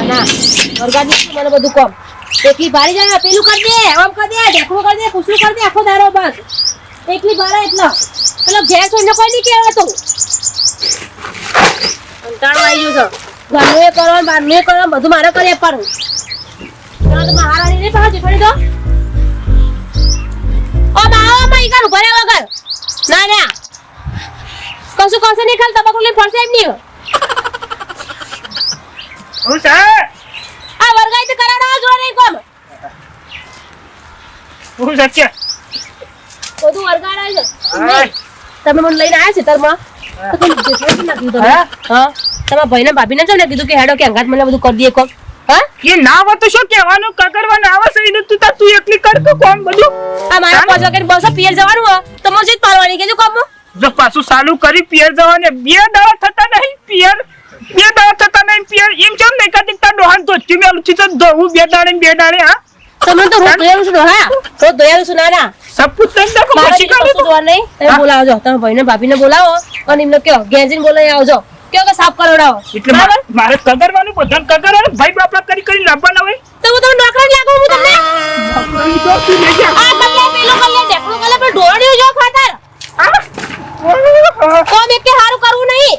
ના વરગાડી મને બધું કોમ એકલી ભારી જાય પેલું કરી દે આમ કરી દે ઢેકણું કરી દે કુસું કરી દે આખો દારો બસ એકલી ભારા એટલો પેલો ઘેર છોડીને કોઈ નહીં કહેવાતું કંટાળો આવી ગયો છે ઘરનું એ કરો બહારનું એ કરો બધું મારે કરી આપવાનું તો મહારાણી નહીં પાછો ફરી દો ઓ બાવા ઈકર ઉભા રહે વગર ના ના કશું કશું નહીં ખાલ તમાકુ લઈને ફરશે એમ નહીં હું છે આ વરગાઈ તો કરાવડા જો નહીં કોમ હું સત્ય બધું વરગાડા છે તમે મને લઈને આયા છે તરમાં તો કોઈ જેઠો નાખ્યું તમે હા તમારા ભાઈને ભાભીને છે ને કીધું કે હેડો કે અંગાત મને બધું કરી દઈએ કોમ હા એ ના હોય તો શું કહેવાનું કગરવાનું આવે છે એને તું એકલી કર કે કોમ બધું આ મારા પાંચ વાગે બસ પિયર જવાનું હો તો મને જ પાડવાની કેજો કોમ જો પાછું ચાલુ કરી પિયર જવાને બે દાડા થતા નહીં પિયર એમ કેમ નહીં કાતી તા ડોહાન તો મેલું છે તો દોવું બે દાડે હા તમે તો રોજ દોયાલું છું હા રોજ દોયાલું છું ના સપૂત તને દેખો પછી કરું તો નહીં તમે બોલાવજો તમે ભાઈને ભાભીને બોલાવો અને એમને કહો ગેજીને બોલાવી આવજો કયો કે સાફ કરાવડાવો એટલે મારે કગરવાનું બધાને કગરવાનું ભાઈ બાપા કરી લાવવાના હોય તો હું તમને નોકરા લાગુ હું તમને આ કલ્લે પેલો કલ્લે ઢેકણું કલ્લે પણ ઢોળ્યું જો ખાતર કોમ એક કે હારું કરવું નહીં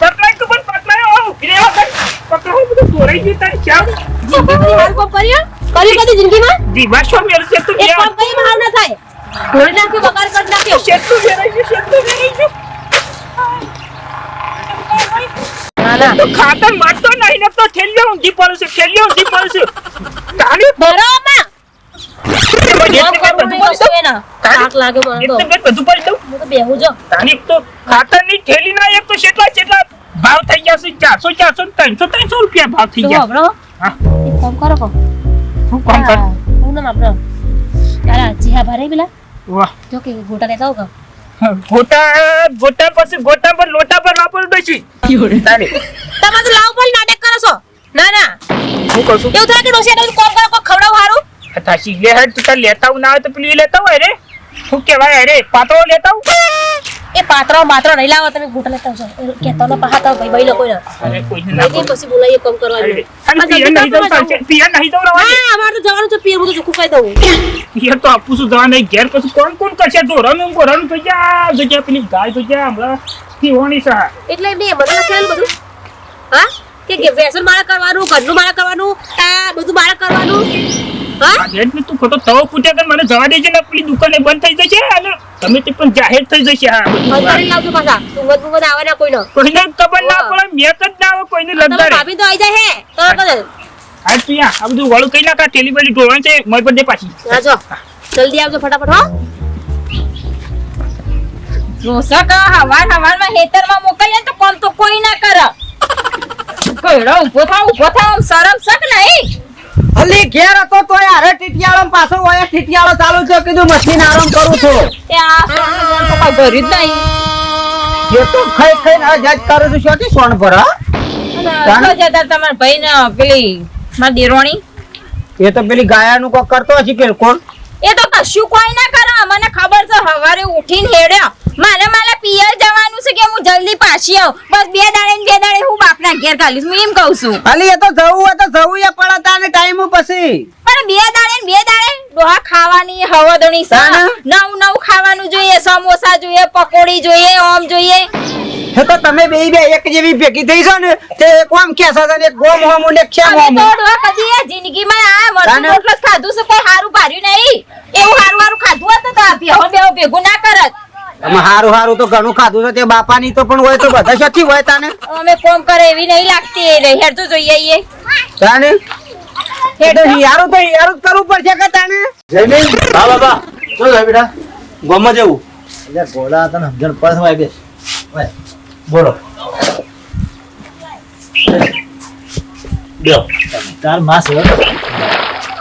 પકડાય તો પણ પકડાય ઓ રેવા કર પકડાય બધું દોરાઈ ગઈ તારી ચાવ જિંદગી હારું કોમ કર્યું કદી જિંદગીમાં દિવાશો મેલ છે તું એક કામ કરી હારું ના થાય ઢોળી નાખ્યો બગાર કરી નાખ્યો શેતું વેરાઈ ગયું ના તો ખાતર મારતો નહીં ને તો ઠેલ્યો ઊંધી પડે છે તાણી બરાબર તાક લાગે મને તો બધું પડી દઉં હું તો બેહું જો તાણી તો ખાતરની ઠેલી ના એક તો કેટલા ભાવ થઈ ગયા છે 400 300 રૂપિયા ભાવ થઈ ગયા બરો હા એક કામ કરો કો હું કામ કર હું ના આપણો તારા જીહા ભરાઈ પેલા વાહ જો કે ગોટા લેતા આવ કા ગોટા પર લોટા પર વાપરું દઈશી તારે તમે તો લાવ બોલ નાટક કરો છો ના હું કહું છું એવું થાય કે ડોસી એટલે કોમ કરો કો ખવડાવ હારું થાશી લે હેડ તું લેતા ના હોય તો પેલી લેતા હોય રે શું કહેવાય અરે પાત્રો લેતા એ પાત્રો નહીં લાવો તમે ગોટા લેતા આવજો કેતો ના પહાતા ભાઈ ભાઈ લોકો અરે કોઈને ના ના પછી બોલાઈએ કામ કરવા પિયર નહીં દઉં હા અમાર તો જવાનું છે પિયર હું તો ચોખ્ખું કહી દઉં પિયર તો આપું છું જવા નહીં ઘેર પછી કોણ કરશે ઢોરાનું તો જ્યાં જગ્યા પેલી ગાય તો જ્યાં હમણાં પીવાની સા એટલે એમને બધું લખેલું બધું હા કે વ્યસન મારા કરવાનું ઘરનું મારા કરવાનું આ બધું મારા કરવાનું હા એટલે તું ખોટો તવો પૂછ્યા કર મને જવા દેજે ને પેલી દુકાને બંધ થઈ જશે અને તમે તે પણ જાહેર થઈ જશે હા બંધ કરી લાવજો પાછા તુંગત આવે ના કોઈને ખબર ના પડે મેક જ ના આવે કોઈને લગતા ભાભી તો આવી જાય હે તો આ તું આ બધું વાળું કઈ નાખા ટેલી બેલી ઢોળણ છે મય પર દે પાછી આજો જલ્દી આવજો ફટાફટ હો રોસકા હવારમાં હેતરમાં મોકલીએ તો કોમ તો કોઈ ના કરે કઈડો ઉભો થાવ શરમ શક નહીં અલી ઘેર હતો તો યાર ટીટિયાળો પાછો ઓય ટીટિયાળો ચાલુ છે કીધું મશીન આરામ કરું છું તે આ સોન તો કોઈ ભરી જ નહીં એ તો ખાઈ ના જજ કરું છું શોટી સોન પર હા તો જતા તમાર ભાઈને પેલી માર દેરોણી એ તો પેલી ગાયાનું કોક કરતો હશે કે કોણ એ તો કશું કોઈ ના કરે મને ખબર છે હવારે ઉઠીને હેડ્યો મારે પિયર જવાનું છે કે હું જલ્દી પાછી આવ બસ બે દાડે હું બાપના ઘેર ખાલીશ હું એમ કહું છું અલી એ તો જવું એ પડતા ને ટાઈમ પછી પણ બે દાડે ડોહા ખાવાની હવદણી છે નવ ખાવાનું જોઈએ સમોસા જોઈએ પકોડી જોઈએ ઓમ જોઈએ હે તો તમે બે એક જેવી ભેગી થઈ છો ને તે કોમ કેસા છે ને ગોમ હોમ ને ખેમ હોમ તો ડોહા કદી આ જિંદગીમાં આ મરતું રોટલો ખાધું છે કોઈ હારું ભાર્યું નહીં એવું હારું ખાધું હોત તો ભેગું ના કરત અમે હારું તો ઘણું ખાધું છે તે બાપાની તો પણ હોય તો બધા સચી હોય તાને અમે કોમ કરે એવી નહીં લાગતી હેડ તો જોઈએ તાને યારું કરવું પડશે કે તાને જયમીન હા બાબા શું છે બેટા ગોમાં જવું એટલે ગોળા તને સમજણ પડે હોય બેસ બોલો બેઓ તાર માસ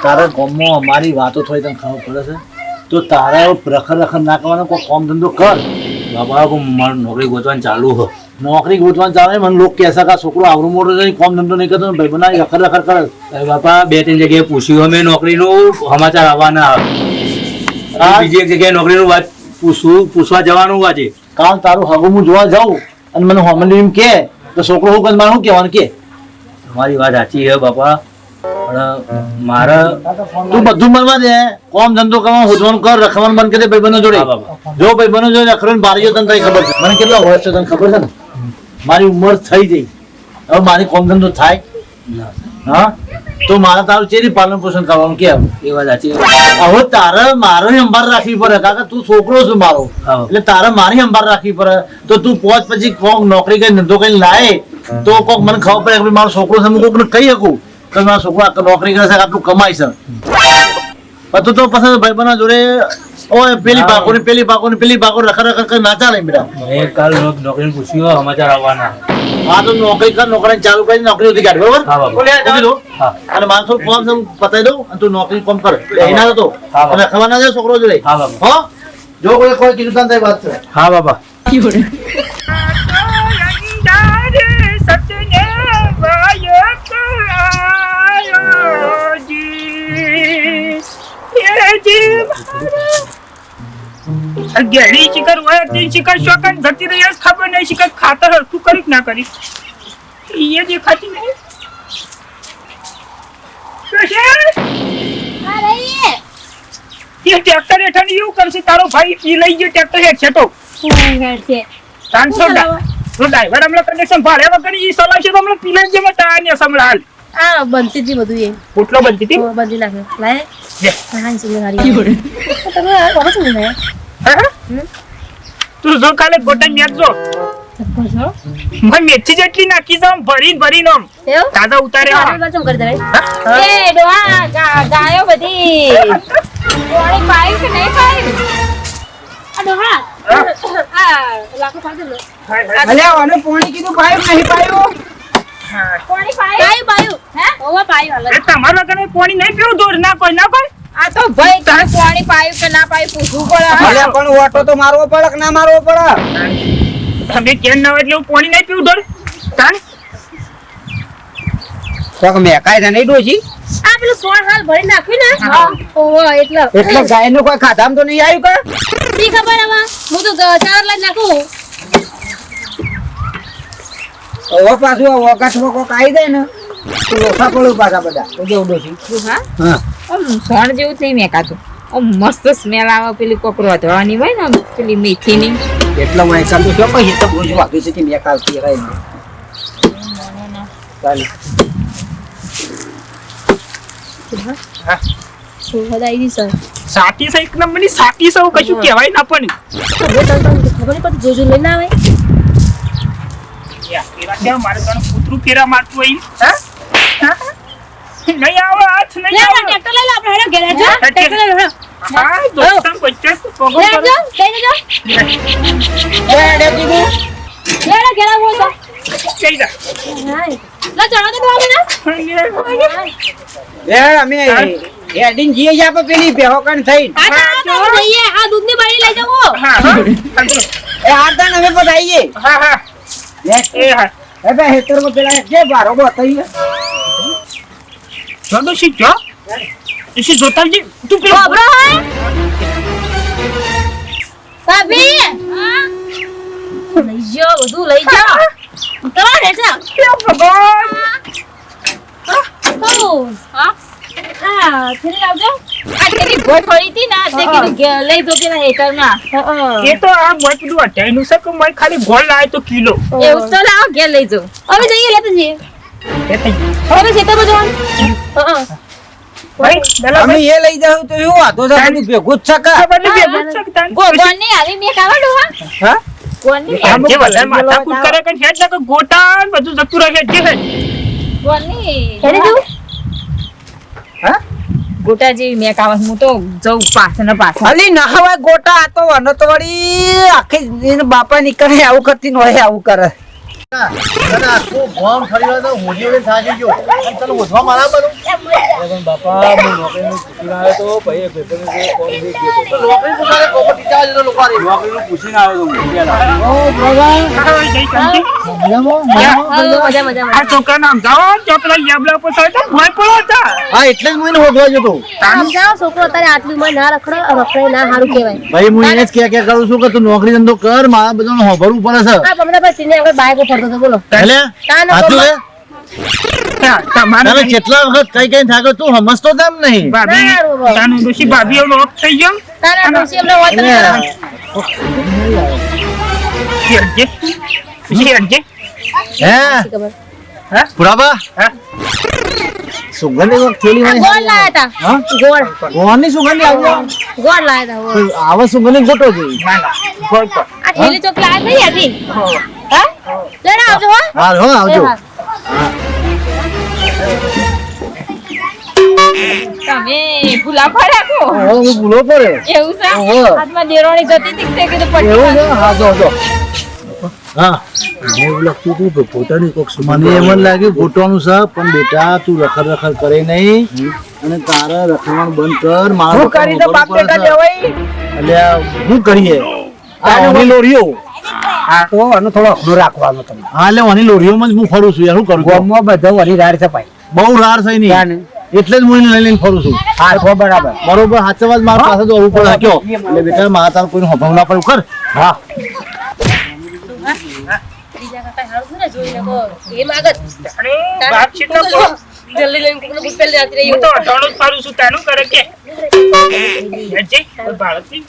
તારા ગોમમાં અમારી વાતો થોડી તને ખબર પડે છે તો તારા એવો રખર ના કરવાનો કોઈ કામ ધંધો કર બાબા મારે નોકરી ગોતવાનું ચાલુ હો નોકરી ગોતવાનું ચાલે મને લોકો કહેશે કે છોકરો આવડું મોટું છે કામ ધંધો નહીં કરતો ભાઈ બનાવી રખર કરે બાપા 2-3 જગ્યાએ પૂછ્યું અમે નોકરીનું સમાચાર આવવાના આવે બીજી એક જગ્યાએ નોકરીનું વાત પૂછવા જવાનું આજે કાલ તારું હગું હું જોવા જાઉં અને મને હોમલી એમ કે તો છોકરો હું મારે શું કહેવાનું કે તમારી વાત સાચી છે બાપા, પણ મારે તું બધું મનમાં દે, કોમ ધંધો કરવાનું હોદવાનું કર, રખવાનું બંધ કરી દે ભાઈબંધો જોડે. જો ભાઈબંધો જોડે રખડવાનું બારીઓ તને કઈ ખબર છે, મને કેટલા વર્ષ છે તને ખબર છે ને, મારી ઉંમર થઈ ગઈ, હવે મારી કોમ ધંધો થાય. હા તો મારે તારું ચેરી પાલન પોષણ કરવાનું કેમ? એ વાત સાચી. હવે તારે મારે સંભાળ રાખવી પડે, કાકા તું છોકરો છું મારો, એટલે તારે મારી સંભાળ રાખવી પડે. તો તું પહોંચ પછી કોક નોકરી કઈ ધંધો કઈ લાય તો કોક મને ખબર પડે કે મારો છોકરો છે, હું કોકને કહી શકું કે મારો છોકરો નોકરી કરે છે, આટલું કમાય છે. તું તો પછી ભાઈબંધો જોડે ઓય પેલી પાકો રખડ ના ચાલે બેટા. મેં કાલ નોકરી પૂછ્યું સમાચાર આવવાના. હા તો નોકરી કર, નોકરી ચાલુ કરી નોકરી સુધી કાઢ, બરોબર? હા, બાબા. મૂકી દો. હા. અને માણસો ફોર્મ પતાવી દઉં અને તું નોકરી ફોર્મ કર. એના હતો હા, બાબા. અને ખબર ના જાય છોકરો જોડે. હા, બાબા. હો જો કોઈ કીધું તને તારી વાત છે. હા બાબા. ગેડી શિખર હોય તે શિખર શોકન જતી રહી હશે, ખબર નહીં શિખર ખાતર હરખું કરી કે ના કરી એ દેખાતી નહીં. ટ્રેક્ટર હેઠળ એવું કરશે તારો ભાઈ ઈ લઈ ગયો ટ્રેક્ટર હેઠ છે તો ડ્રાઈવર હમણાં કનેક્શન ભાડે વગર ઈ સલાહ છે તો હમણાં પીલે જેમાં ટાયા સંભળાલ આ બનતી હતી બધું એ પોટલો બનતી હતી. બધી નાખે લાય લે. હા સિંગર હારી તમે કોણ છો ને હા? તું જો કાલે ગોટા મેચ જો મેં મેથી જેટલી નાખી જાઉં ભરીને આમ એવું દાદા ઉતારે આ. ચમ કરી દે એ ડોહા ગાયો બધી પાણી પાયું કે નહીં પાયું? આ ડોહા આ લાખો ખાધું ને અલ્યા આને પોણી કીધું પાયું નહીં પાયું. પાણી પાયું? પાયું હે ઓવા પાયું હાલ એ તમારા કને પાણી નહીં પીવું દોર ના કોઈ આ તો ભાઈ તારે પાણી પાયું કે ના પાયું પૂછવું પડે. અલ્યા પણ ઓટો તો મારવો પડે કે ના મારવો પડે? તમે કેમ ના હોય એટલે હું પાણી નહીં પીવું દોર તાન તો કે મેં કાંઈ નહીં ડોશી આ પેલું સોળ હાલ ભરી નાખ્યું ને ઓવા એટલે એટલે ગાયનું કોઈ ખાધામાં તો નહીં આવ્યું કે? શી ખબર હવે હું તો ચાર લાખ નાખું હવે પાછું આ વગાસમાં કોક આવી જાય ને તો ઓછા પડું પાછા બધા તો જેવું ડોશી. હા આમ સોણ જેવું થઈ મેકાતું. આમ મસ્ત સ્મેલ આવે પેલી કોકરો વધવાની હોય ને આમ પેલી મેથીની. એટલા માં એકાદ તો શું કહી તો બહુ જ વાગ્યું છે કે મેં કાલ થી રહી ચાલે શું હદાઈ દી સર સાતી છે એક નંબરની સાતી છે કશું કહેવાય ના પણ ખબર નહીં પડતી જોજો લઈને આવે મારે ઘણું કૂતરું ફેરા મારતું હોય હા? હા? નહીં આવે હાથ નહીં લે આવે. ટ્રેક્ટર લઈ લે આપણે હેડો ઘેર હેડો ટ્રેક્ટર લઈ લો હા દોસ્તમ બચ્ચા તો પગો લે કરો. જો લઈ જજો લે ઘેર આવો તો કઈ જા. હાય લે ચડો તો આવે ને એ અમે હેડીને જઈએ છે આપણે પેલી બેહો કણ થઈ આ જઈએ આ દૂધની બારી લઈ જાવો હા હા એ આડતા અમે બધાઈએ હા હા એ હા એ બે હેતરમાં પેલા જે બારો બતાઈએ ચાલો શી જો इसी जोता जी तू पे ખબરો હે ભાભી લઈ જાઓ બધું લઈ જાઓ તમારે રે છે भगवान હા ફરી આવજો આ તેરી ભોય પડી હતી ને તે કીધું લઈ જો પેલા હેટરમાં. ये तो आप मत दो अटेन उसे को मैं खाली गोल लाए तो किलो એવું તો લાવો ઘેર લઈ જો. હવે જઈએ લેતા જઈએ कहते हैं હવે ખેતરમાં જવાનું भाई दला અમે એ લઈ જાવ તો એવું વાતો છે બધું ભેગું જ છે કા? बने बेबुत सकता ગોગોની આવી મેં કાવા ડોહા હા ગોની हम के वाला माथा कूट करे कन हेड लगा गोटा બધું જતું રહે છે હે ગોની હેડી જવું હા ગોટા જેવી મેં કાવા હું તો જઉં પાછળ ને પાછળ. અલી ના હવે ગોટા આ તો વનો તો વળી આખી એને બાપા નીકળે આવું કરતી નો આવું કરે તને આખું ગામ ફરી વાર તો હોજી વડે થાકી ગયો અને તને ઓછવા મારા બધું પણ બાપા હું નોકરીનું પૂછીને આવ્યો તો ભાઈ ભાઈબંધે જે કોમ દે ગયો તો નોકરી પોતાને કોપટી ચાલે છે લોકો આરી નોકરીનું પૂછીને આવ્યો તો હું પેલા જઈ કંજી મજા મજા આ છોકરા નામ જાઓ ચોકલા યાબલા પર સાઈડ ભોય પડો હતા હા એટલે જ મને હોદવા જતો સમજાવો છોકરો અત્યારે આટલી ઉંમર ના રખડે ના સારું કહેવાય ભાઈ હું એને જ ક્યાં કરું છું કે તું નોકરી ધંધો કર મારા બધાને હોભરવું પડે છે આ બમણા પર સીને આગળ બાઈક પર ફરતો હતો બોલો એટલે તાનો સાચું છે તમારે તમે કેટલા વખત કઈ કઈ થાકો તું સમજતો તેમ નહીં ભાભી તાનું ડોશી ભાભી એવડો ઓફ થઈ ગયો તારા ડોશી એમને હોય તો શેરજે શેરજે હે ખબર પુરાબા હા સુગંધ એક થેલી આ ગોળ લાયા તા હા ગોળ કોની સુગંધ આવી ગોળ લાયા તા ગોળ. આવા સુગંધ ગોટો છે ના ના કોઈ પણ આ થેલી ચોક લાયા નહીં હતી હા લેને આવજો હો હા હો આવજો હા. તમે ભૂલા પડ્યા કો હવે હું ભૂલો પડે એવું છે ઓહો. હાથમાં દેરોણી જતી હતી તે કીધું પટી એવું છે હા જો હા મને એવું લાગતું હતું કે પોતાની કોક મને એમ જ લાગ્યું ગોટવાનું છે પણ બેટા તું રખડ કરે નહીં અને તારે રખડવાનું બંધ કર મારા હું કરી તો બાપ બેટા જવાય એટલે શું કરીએ આ ઓની લોરીઓ આ તો આનો થોડો અખડો રાખવાનો તમે હા એટલે ઓની લોરીઓમાં જ હું ફરું છું યાર શું કરું છું? ગોમમાં બધો વળી રાડ છે ભાઈ બહુ રાર થઈ નહીં એટલે જ હું એને લઈ લઈને ફરું છું હા હો બરાબર બરોબર સાચવા જ મારા પાસે દોડવું પડે કયો એટલે બેટા મારા તાર કોઈનું હભાવ ના પડ્યું કર હા બીજા કાકા હારું છે ને જોઈને કહો એ માગત અરે બાપ છે તો કોણ? જલ્દી લઈને કોકને ગુસ્પેલ જાતી રહી હું તો અટાણું જ ફરું છું તાનું કરે કે શેરજે બાળકની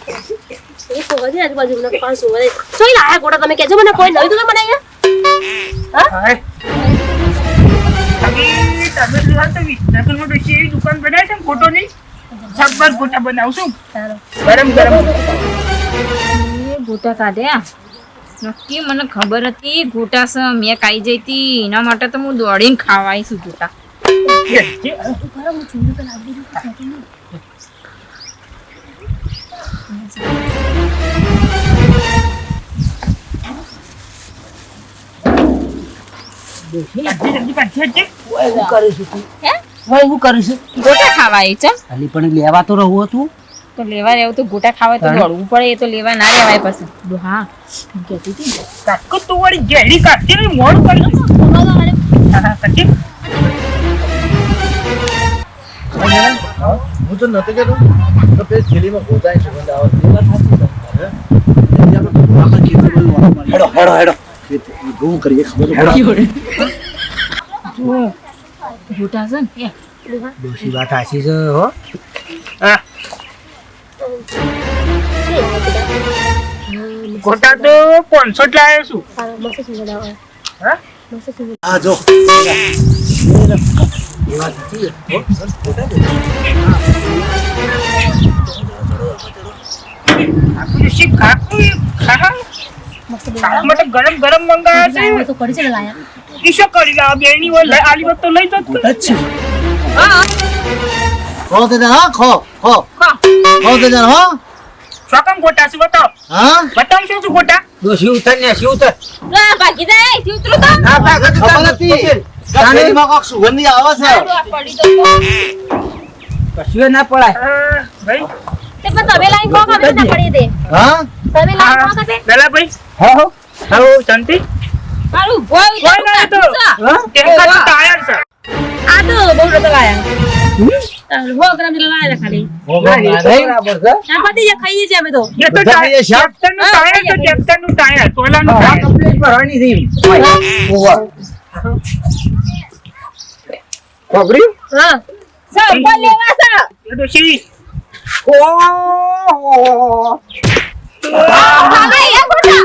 એ સોવા દે આજુબાજુ મને પાંચ સોવા દે જોઈ લાયા ગોળા તમે કહેજો મને કોઈ નવી દુકાન બનાવી હા હાય તમે જોવા તો વિસનગરમાં બેસી એવી દુકાન બનાવી છે ને ફોટોની જબ્બર ફોટા બનાવશું સારું ગરમ ગરમ એ ગોટા કાઢ્યા નક્કી મને ખબર હતી ગોટા છે મેં ખાઈ જઈ હતી એના માટે તો હું દોડીને ખાવા આવીશું ગોટા શેરજે જલ્દી પાછી હે હું કરીશું ગોટા ખાવા આવી છે ખાલી પણ લેવા તો રહું હતું તો લેવા રહેવું તો ગોટા ખાવા તો દોડવું પડે એ તો લેવા ના લેવાય પછી હા હું કહેતી હતી કાકો તું વળી ગેડી કાઢી ને મોડું કરી હા કાઢી હું તો નથી કહેતો તો પેલી થેલીમાં ગોતાની સુગંધ આવે છે. એ વાત સાચી છે. હે? એટલે આપણે ખેતર બધું વાળવા માંડીએ. હેડો શું કરીએ ખબર તો પડે. ગોટા છે ને ડોશી વાત હાસી છે હો હા ગોટા તો 500 જ લાવ્યો છું મસ્ત સુગંધ આવે હા મસ્ત સુગંધ હા જો આપણે શી ખાતું ખા મસ્ત ખાવા માટે ગરમ ગરમ મંગાવ્યા લાયા છે તો કરી છે ને લાયા ઈશો કરી લાવ બેની હોય આલી વખત તો લઈ જત હા ખો તે જાણ, હા ખો ખો ખો તે જાણ, હો ચોકમ ગોટા છે બતાવ હા બતાવ શું છું ગોટા ડોશી ઉતર ને શી ઉતર ના ભાગી જાય થી ઉતરો તો ના ભાગત ખબર નથી થેલીમાં કોક સુગંધી આવે છે પડી તો કશું ના પડાય ભાઈ તે પણ તમે લાઈન કોક અમે ના પડી દે હા તમે લાઈન કોક હશે પેલા ભાઈ હો હાલો શાંતિ મારું ભોય કોઈ ના તો ટેન્કર તો ટાયર છે આ તો બહુ નતો લાયા 100 ગ્રામ જેટલા લાયા હતા ખાલી બરાબર છે આ પતી જે ખાઈએ છીએ અમે તો એ તો ટ્રેક્ટરનું ટાયર તો ટ્રેક્ટરનું ટાયર ટોલાનું હા ટાયર કમ્પ્લીટ ભરવાની હતી ઓવર ખબરી હા સંપલ લેવા છે એ તો શી ભાગા એ ગોટા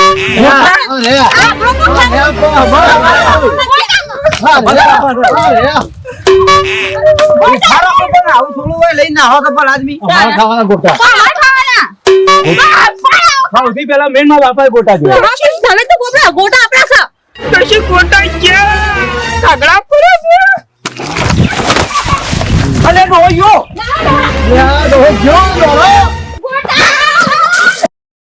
અરે આ ગોટા આવું થોડું હોય લઈને આવો તો પણ આદમી ખાવાના ગોટા સૌથી પહેલા મેન માં બાપાએ ગોટા જોયા તમે તો ગોટા ગોટા આપણા છે તો શી ગોટા ક્યાં કાગડા પર છે અલે રોયો યાર જો